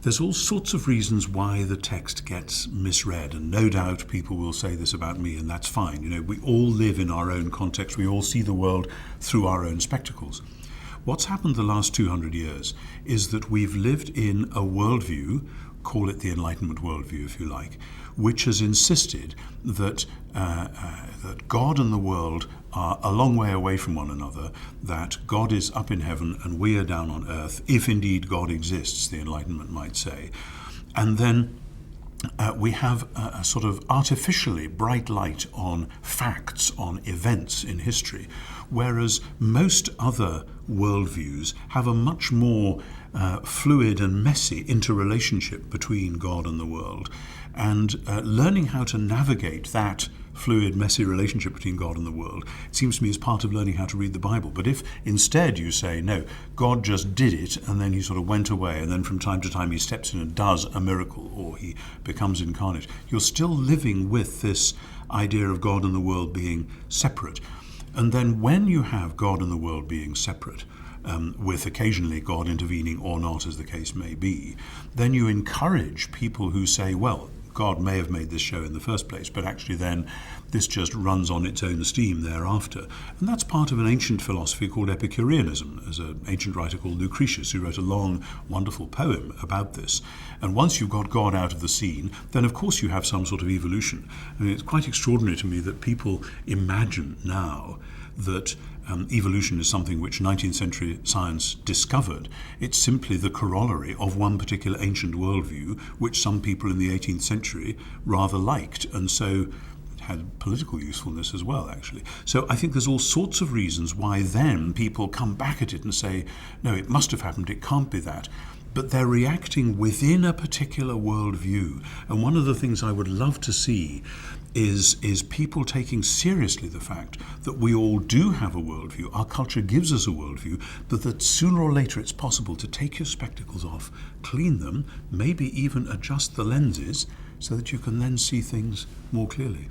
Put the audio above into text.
There's all sorts of reasons why the text gets misread, and no doubt people will say this about me, and that's fine. You know, we all live in our own context. We all see the world through our own spectacles. What's happened the last 200 years is that we've lived in a worldview, call it the Enlightenment worldview if you like, which has insisted that that God and the world are a long way away from one another, that God is up in heaven and we are down on earth, if indeed God exists, the Enlightenment might say. And then we have a sort of artificially bright light on facts, on events in history, whereas most other worldviews have a much more fluid and messy interrelationship between God and the world. And learning how to navigate that fluid, messy relationship between God and the world, it seems to me, is part of learning how to read the Bible. But if instead you say, no, God just did it and then he sort of went away and then from time to time he steps in and does a miracle or he becomes incarnate, you're still living with this idea of God and the world being separate. And then when you have God and the world being separate, with occasionally God intervening or not, as the case may be, then you encourage people who say, well, God may have made this show in the first place, but actually then this just runs on its own steam thereafter. And that's part of an ancient philosophy called Epicureanism. There's an ancient writer called Lucretius who wrote a long, wonderful poem about this. And once you've got God out of the scene, then of course you have some sort of evolution. I mean, it's quite extraordinary to me that people imagine now that evolution is something which 19th century science discovered. It's simply the corollary of one particular ancient worldview, which some people in the 18th century rather liked, and so it had political usefulness as well, actually. So I think there's all sorts of reasons why then people come back at it and say, no, it must have happened, it can't be that. But they're reacting within a particular worldview. And one of the things I would love to see is people taking seriously the fact that we all do have a worldview. Our culture gives us a worldview, but that sooner or later it's possible to take your spectacles off, clean them, maybe even adjust the lenses so that you can then see things more clearly.